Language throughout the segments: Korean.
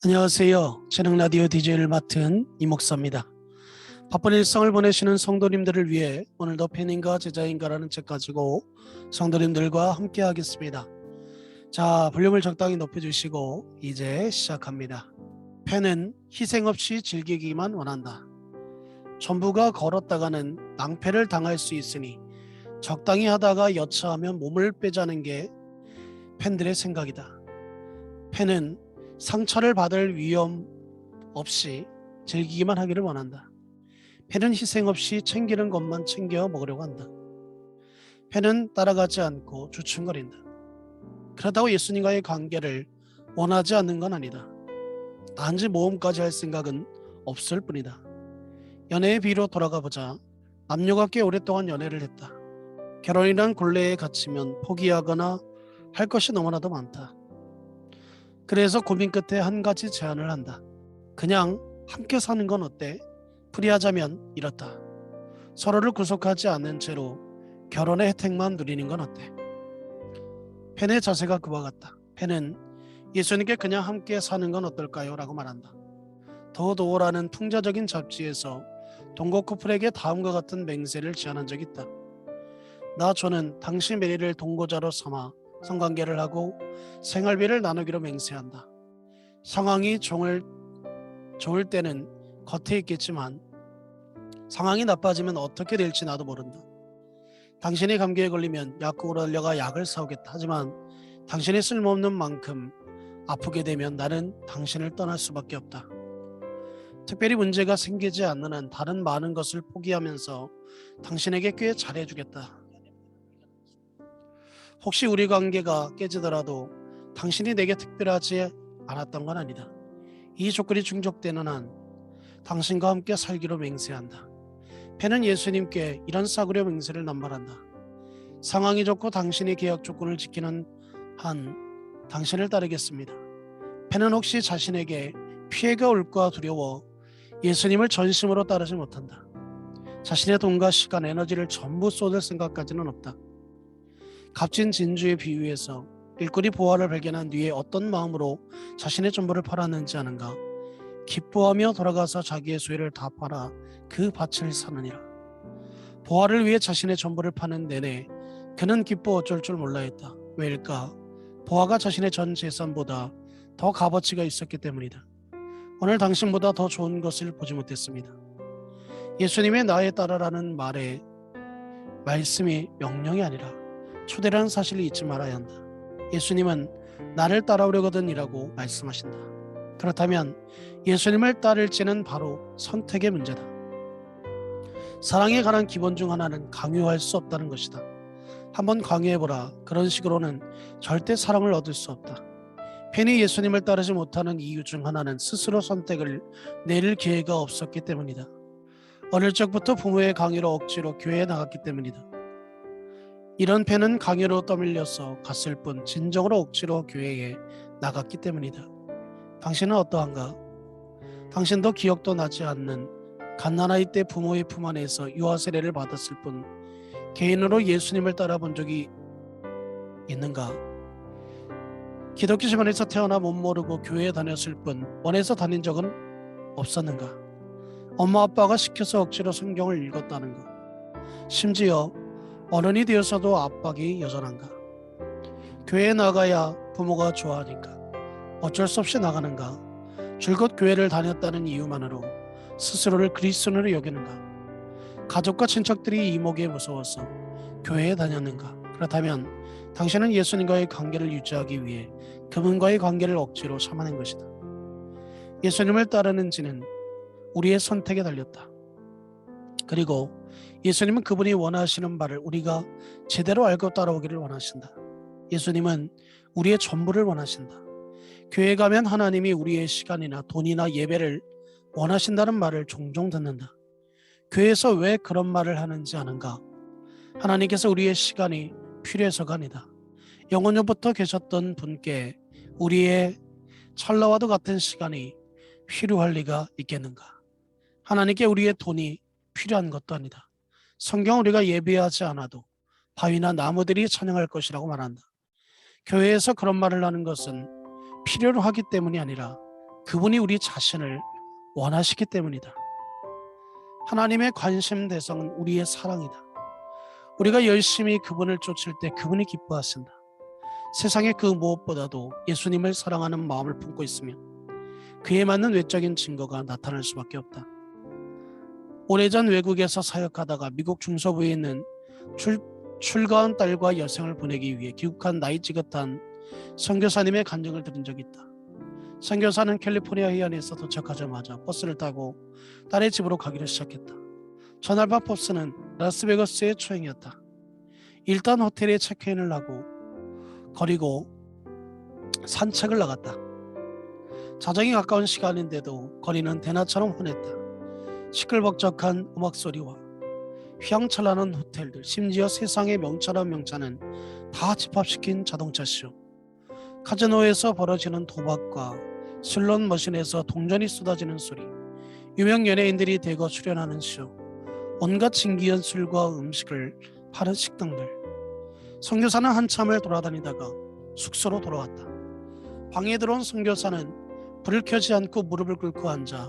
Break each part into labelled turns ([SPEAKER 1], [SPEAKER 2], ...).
[SPEAKER 1] 안녕하세요. 재능 라디오 DJ를 맡은 이목사입니다. 바쁜 일상을 보내시는 성도님들을 위해 오늘도 팬인가 제자인가라는 책 가지고 성도님들과 함께 하겠습니다. 자, 볼륨을 적당히 높여주시고 이제 시작합니다. 팬은 희생 없이 즐기기만 원한다. 전부가 걸었다가는 낭패를 당할 수 있으니 적당히 하다가 여차하면 몸을 빼자는 게 팬들의 생각이다. 팬은 상처를 받을 위험 없이 즐기기만 하기를 원한다. 팬은 희생 없이 챙기는 것만 챙겨 먹으려고 한다. 팬은 따라가지 않고 주춤거린다. 그렇다고 예수님과의 관계를 원하지 않는 건 아니다. 단지 모험까지 할 생각은 없을 뿐이다. 연애의 비로 돌아가 보자. 남녀가 꽤 오랫동안 연애를 했다. 결혼이란 굴레에 갇히면 포기하거나 할 것이 너무나도 많다. 그래서 고민 끝에 한 가지 제안을 한다. 그냥 함께 사는 건 어때? 풀이하자면 이렇다. 서로를 구속하지 않는 채로 결혼의 혜택만 누리는 건 어때? 팬의 자세가 그와 같다. 팬은 예수님께 그냥 함께 사는 건 어떨까요? 라고 말한다. 더도어라는 풍자적인 잡지에서 동거 커플에게 다음과 같은 맹세를 제안한 적이 있다. 저는 당신 메리를 동거자로 삼아 성관계를 하고 생활비를 나누기로 맹세한다. 상황이 좋을 때는 겉에 있겠지만 상황이 나빠지면 어떻게 될지 나도 모른다. 당신이 감기에 걸리면 약국으로 달려가 약을 사오겠다. 하지만 당신이 쓸모없는 만큼 아프게 되면 나는 당신을 떠날 수밖에 없다. 특별히 문제가 생기지 않는 한 다른 많은 것을 포기하면서 당신에게 꽤 잘해주겠다. 혹시 우리 관계가 깨지더라도 당신이 내게 특별하지 않았던 건 아니다. 이 조건이 충족되는 한 당신과 함께 살기로 맹세한다. 팬은 예수님께 이런 싸구려 맹세를 남발한다. 상황이 좋고 당신이 계약 조건을 지키는 한 당신을 따르겠습니다. 팬은 혹시 자신에게 피해가 올까 두려워 예수님을 전심으로 따르지 못한다. 자신의 돈과 시간, 에너지를 전부 쏟을 생각까지는 없다. 값진 진주의 비유에서 일꾼이 보화를 발견한 뒤에 어떤 마음으로 자신의 전부를 팔았는지 아는가? 기뻐하며 돌아가서 자기의 소유를 다 팔아 그 밭을 사느니라. 보화를 위해 자신의 전부를 파는 내내 그는 기뻐 어쩔 줄 몰라 했다. 왜일까? 보화가 자신의 전 재산보다 더 값어치가 있었기 때문이다. 오늘 당신보다 더 좋은 것을 보지 못했습니다. 예수님의 나에 따라라는 말씀이 명령이 아니라 초대라는 사실을 잊지 말아야 한다. 예수님은 나를 따라오려거든이라고 말씀하신다. 그렇다면 예수님을 따를지는 바로 선택의 문제다. 사랑에 관한 기본 중 하나는 강요할 수 없다는 것이다. 한번 강요해보라. 그런 식으로는 절대 사랑을 얻을 수 없다. 팬이 예수님을 따르지 못하는 이유 중 하나는 스스로 선택을 내릴 기회가 없었기 때문이다. 어릴 적부터 부모의 강요로 억지로 교회에 나갔기 때문이다. 이런 팬은 강요로 떠밀려서 갔을 뿐 진정으로 억지로 교회에 나갔기 때문이다. 당신은 어떠한가? 당신도 기억도 나지 않는 갓난아이 때 부모의 품 안에서 유아 세례를 받았을 뿐 개인으로 예수님을 따라본 적이 있는가? 기독교 집안에서 태어나 못 모르고 교회에 다녔을 뿐 원해서 다닌 적은 없었는가? 엄마 아빠가 시켜서 억지로 성경을 읽었다는가? 심지어 어른이 되어서도 압박이 여전한가? 교회에 나가야 부모가 좋아하니까 어쩔 수 없이 나가는가? 줄곧 교회를 다녔다는 이유만으로 스스로를 그리스도인으로 여기는가? 가족과 친척들이 이목에 무서워서 교회에 다녔는가? 그렇다면 당신은 예수님과의 관계를 유지하기 위해 그분과의 관계를 억지로 참아낸 것이다. 예수님을 따르는지는 우리의 선택에 달렸다. 그리고 예수님은 그분이 원하시는 바를 우리가 제대로 알고 따라오기를 원하신다. 예수님은 우리의 전부를 원하신다. 교회 가면 하나님이 우리의 시간이나 돈이나 예배를 원하신다는 말을 종종 듣는다. 교회에서 왜 그런 말을 하는지 아는가? 하나님께서 우리의 시간이 필요해서가 아니다. 영원전부터 계셨던 분께 우리의 찰나와도 같은 시간이 필요할 리가 있겠는가? 하나님께 우리의 돈이 필요한 것도 아니다. 성경 우리가 예배하지 않아도 바위나 나무들이 찬양할 것이라고 말한다. 교회에서 그런 말을 하는 것은 필요로 하기 때문이 아니라 그분이 우리 자신을 원하시기 때문이다. 하나님의 관심 대상은 우리의 사랑이다. 우리가 열심히 그분을 쫓을 때 그분이 기뻐하신다. 세상의 그 무엇보다도 예수님을 사랑하는 마음을 품고 있으면 그에 맞는 외적인 증거가 나타날 수밖에 없다. 오래전 외국에서 사역하다가 미국 중서부에 있는 출가한 딸과 여생을 보내기 위해 귀국한 나이 지긋한 선교사님의 간증을 들은 적이 있다. 선교사는 캘리포니아 해안에서 도착하자마자 버스를 타고 딸의 집으로 가기로 시작했다. 전날 밤 버스는 라스베가스의 초행이었다. 일단 호텔에 체크인을 하고 그리고 산책을 나갔다. 자정이 가까운 시간인데도 거리는 대낮처럼 환했다. 시끌벅적한 음악 소리와 휘황찬란한 호텔들, 심지어 세상의 명차란 명차는 다 집합시킨 자동차쇼, 카지노에서 벌어지는 도박과 슬롯 머신에서 동전이 쏟아지는 소리, 유명 연예인들이 대거 출연하는 쇼, 온갖 신기한 술과 음식을 파는 식당들. 선교사는 한참을 돌아다니다가 숙소로 돌아왔다. 방에 들어온 선교사는 불을 켜지 않고 무릎을 꿇고 앉아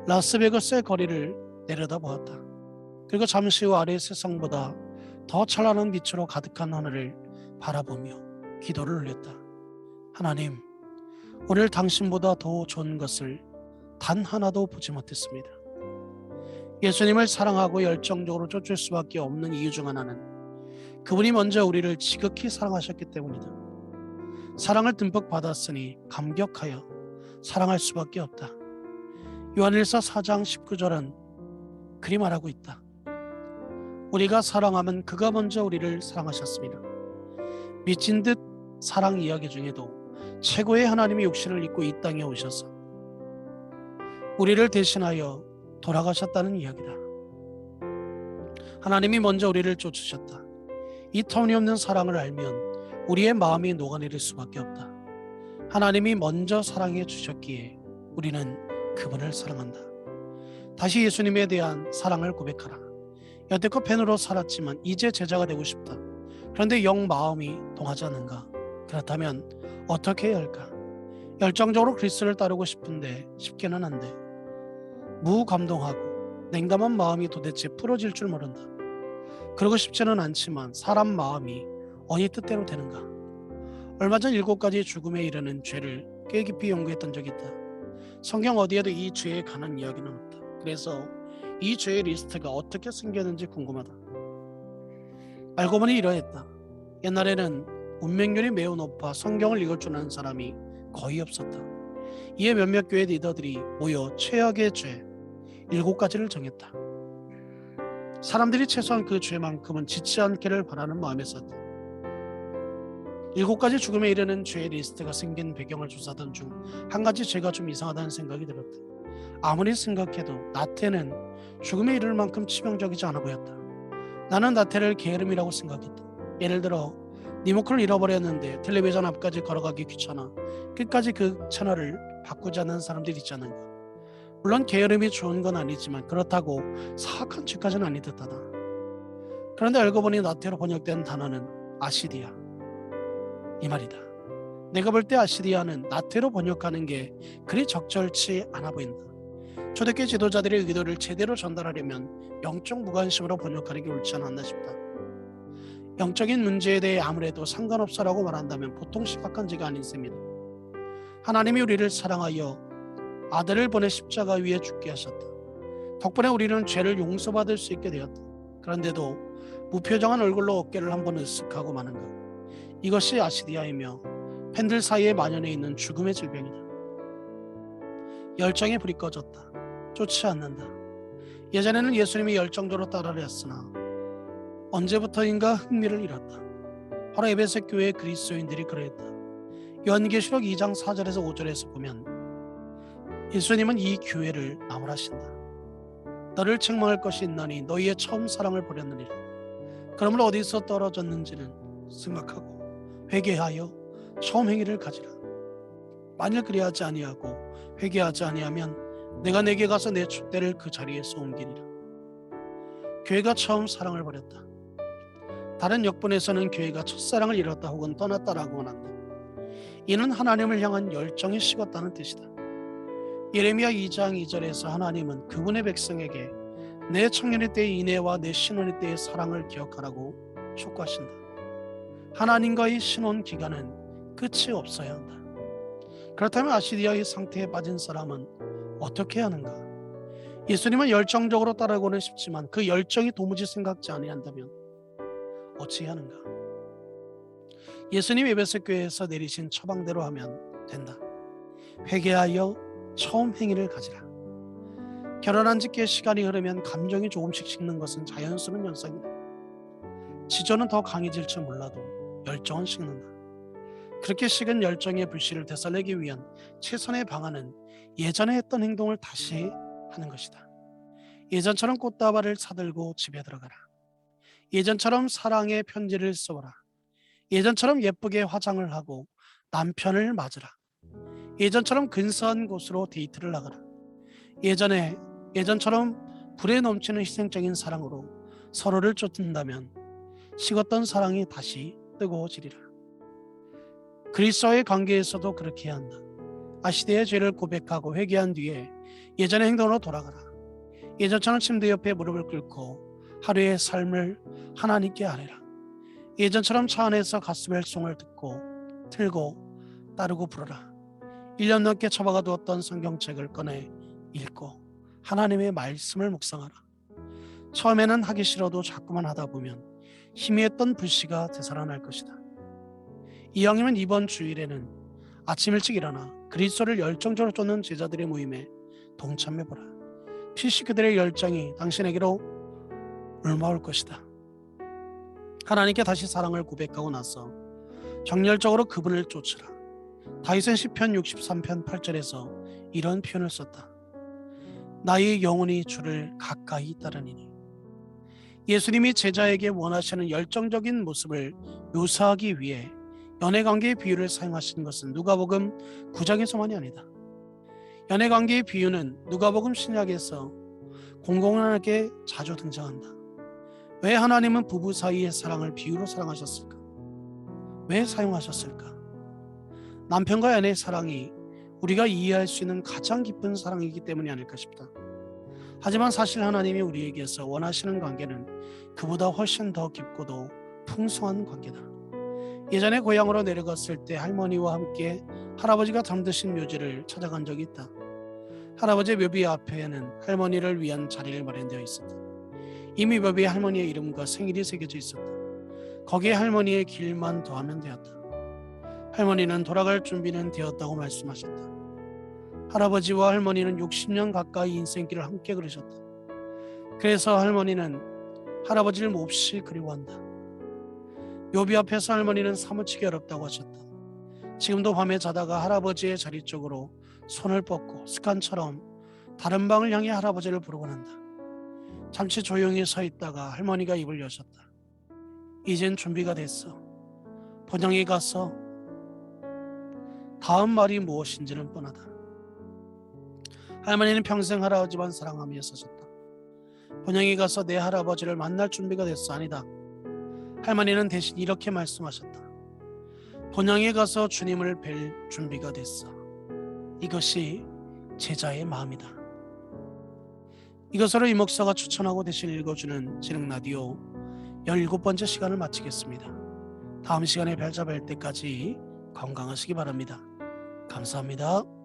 [SPEAKER 1] 라스베가스의 거리를 내려다보았다. 그리고 잠시 후 아래 세상보다 더 찬란한 빛으로 가득한 하늘을 바라보며 기도를 올렸다. 하나님, 오늘 당신보다 더 좋은 것을 단 하나도 보지 못했습니다. 예수님을 사랑하고 열정적으로 쫓을 수밖에 없는 이유 중 하나는 그분이 먼저 우리를 지극히 사랑하셨기 때문이다. 사랑을 듬뿍 받았으니 감격하여 사랑할 수밖에 없다. 요한일서 4장 19절은 그리 말하고 있다. 우리가 사랑하면 그가 먼저 우리를 사랑하셨습니다. 미친 듯 사랑 이야기 중에도 최고의 하나님이 육신을 입고 이 땅에 오셔서 우리를 대신하여 돌아가셨다는 이야기다. 하나님이 먼저 우리를 쫓으셨다. 이 터무니없는 사랑을 알면 우리의 마음이 녹아내릴 수밖에 없다. 하나님이 먼저 사랑해 주셨기에 우리는 그분을 사랑한다. 다시 예수님에 대한 사랑을 고백하라. 여태껏 팬으로 살았지만 이제 제자가 되고 싶다. 그런데 영 마음이 동하지 않는가? 그렇다면 어떻게 해야 할까? 열정적으로 그리스도를 따르고 싶은데 쉽게는 안 돼. 무감동하고 냉담한 마음이 도대체 풀어질 줄 모른다. 그러고 싶지는 않지만 사람 마음이 어느 뜻대로 되는가? 얼마 전 7가지 죽음에 이르는 죄를 꽤 깊이 연구했던 적이 있다. 성경 어디에도 이 죄에 관한 이야기는 없다. 그래서 이 죄의 리스트가 어떻게 생겼는지 궁금하다. 알고 보니 이러했다. 옛날에는 문맹률이 매우 높아 성경을 읽을 줄 아는 사람이 거의 없었다. 이에 몇몇 교회 리더들이 모여 최악의 죄 7가지를 정했다. 사람들이 최소한 그 죄만큼은 짓지 않기를 바라는 마음이었다. 7가지 죽음에 이르는 죄의 리스트가 생긴 배경을 조사하던 중 한 가지 죄가 좀 이상하다는 생각이 들었다. 아무리 생각해도 나태는 죽음에 이를 만큼 치명적이지 않아 보였다. 나는 나태를 게으름이라고 생각했다. 예를 들어 리모컨을 잃어버렸는데 텔레비전 앞까지 걸어가기 귀찮아 끝까지 그 채널을 바꾸지 않는 사람들이 있지 않은가. 물론 게으름이 좋은 건 아니지만 그렇다고 사악한 죄까지는 아니 듯하다. 그런데 알고 보니 나태로 번역된 단어는 아시디아, 이 말이다. 내가 볼 때 아시디아는 나태로 번역하는 게 그리 적절치 않아 보인다. 초대교회 지도자들의 의도를 제대로 전달하려면 영적 무관심으로 번역하는 게 옳지 않았나 싶다. 영적인 문제에 대해 아무래도 상관없어라고 말한다면 보통 심각한 죄가 아닌 셈이다. 하나님이 우리를 사랑하여 아들을 보내 십자가 위에 죽게 하셨다. 덕분에 우리는 죄를 용서받을 수 있게 되었다. 그런데도 무표정한 얼굴로 어깨를 한번 으쓱하고 마는 것, 이것이 아시디아이며 팬들 사이에 만연해 있는 죽음의 질병이다. 열정의 불이 꺼졌다. 쫓지 않는다. 예전에는 예수님이 열정적으로 따라를 했으나 언제부터인가 흥미를 잃었다. 바로 에베소 교회의 그리스도인들이 그러했다. 요한계시록 2장 4절에서 5절에서 보면 예수님은 이 교회를 나무라신다. 너를 책망할 것이 있나니 너희의 처음 사랑을 버렸느니라. 그러므로 어디서 떨어졌는지는 생각하고 회개하여 처음 행위를 가지라. 만일 그리하지 아니하고 회개하지 아니하면 내가 내게 가서 내 촛대를 그 자리에서 옮기리라. 교회가 처음 사랑을 버렸다. 다른 역본에서는 교회가 첫사랑을 잃었다 혹은 떠났다라고 한다. 이는 하나님을 향한 열정이 식었다는 뜻이다. 예레미야 2장 2절에서 하나님은 그분의 백성에게 내 청년의 때의 인애와 내 신혼의 때의 사랑을 기억하라고 촉구하신다. 하나님과의 신혼 기간은 끝이 없어야 한다. 그렇다면 아시리아의 상태에 빠진 사람은 어떻게 하는가? 예수님은 열정적으로 따르고는 싶지만 그 열정이 도무지 생각지 아니한다면 어찌 하는가? 예수님 에베소 교회에서 내리신 처방대로 하면 된다. 회개하여 처음 행위를 가지라. 결혼한 지 꽤 시간이 흐르면 감정이 조금씩 식는 것은 자연스러운 현상이다. 지조는 더 강해질지 몰라도 열정은 식는다. 그렇게 식은 열정의 불씨를 되살리기 위한 최선의 방안은 예전에 했던 행동을 다시 하는 것이다. 예전처럼 꽃다발을 사들고 집에 들어가라. 예전처럼 사랑의 편지를 써라. 예전처럼 예쁘게 화장을 하고 남편을 맞으라. 예전처럼 근사한 곳으로 데이트를 나가라. 예전처럼 불에 넘치는 희생적인 사랑으로 서로를 쫓는다면 식었던 사랑이 다시 뜨거워지리라. 그리스도와의 관계에서도 그렇게 해야 한다. 아시대의 죄를 고백하고 회개한 뒤에 예전의 행동으로 돌아가라. 예전처럼 침대 옆에 무릎을 꿇고 하루의 삶을 하나님께 아뢰라. 예전처럼 차 안에서 가스펠송을 틀고 따르고 부르라. 1년 넘게 처박아 두었던 성경책을 꺼내 읽고 하나님의 말씀을 묵상하라. 처음에는 하기 싫어도 자꾸만 하다 보면 희미했던 불씨가 되살아날 것이다. 이왕이면 이번 주일에는 아침 일찍 일어나 그리스도를 열정적으로 쫓는 제자들의 모임에 동참해보라. 필시 그들의 열정이 당신에게로 물마올 것이다. 하나님께 다시 사랑을 고백하고 나서 정열적으로 그분을 쫓으라. 다윗은 시편 63편 8절에서 이런 표현을 썼다. 나의 영혼이 주를 가까이 따르니니. 예수님이 제자에게 원하시는 열정적인 모습을 묘사하기 위해 연애관계의 비유를 사용하신 것은 누가복음 9장에서만이 아니다. 연애관계의 비유는 누가복음 신약에서 공공연하게 자주 등장한다. 왜 하나님은 부부 사이의 사랑을 비유로 사랑하셨을까? 왜 사용하셨을까? 남편과 아내의 사랑이 우리가 이해할 수 있는 가장 깊은 사랑이기 때문이 아닐까 싶다. 하지만 사실 하나님이 우리에게서 원하시는 관계는 그보다 훨씬 더 깊고도 풍성한 관계다. 예전에 고향으로 내려갔을 때 할머니와 함께 할아버지가 잠드신 묘지를 찾아간 적이 있다. 할아버지의 묘비 앞에는 할머니를 위한 자리를 마련되어 있었다. 이미 묘비에 할머니의 이름과 생일이 새겨져 있었다. 거기에 할머니의 길만 더하면 되었다. 할머니는 돌아갈 준비는 되었다고 말씀하셨다. 할아버지와 할머니는 60년 가까이 인생길을 함께 걸으셨다. 그래서 할머니는 할아버지를 몹시 그리워한다. 묘비 앞에서 할머니는 사무치게 어렵다고 하셨다. 지금도 밤에 자다가 할아버지의 자리 쪽으로 손을 뻗고 습관처럼 다른 방을 향해 할아버지를 부르곤 한다. 잠시 조용히 서 있다가 할머니가 입을 여셨다. 이젠 준비가 됐어. 본향에 가서 다음 말이 무엇인지는 뻔하다. 할머니는 평생 할아버지만 사랑하며 사셨다. 본향에 가서 내 할아버지를 만날 준비가 됐어. 아니다. 할머니는 대신 이렇게 말씀하셨다. 본향에 가서 주님을 뵐 준비가 됐어. 이것이 제자의 마음이다. 이것으로 이 목사가 추천하고 대신 읽어주는 진흥라디오 17번째 시간을 마치겠습니다. 다음 시간에 뵐 때까지 건강하시기 바랍니다. 감사합니다.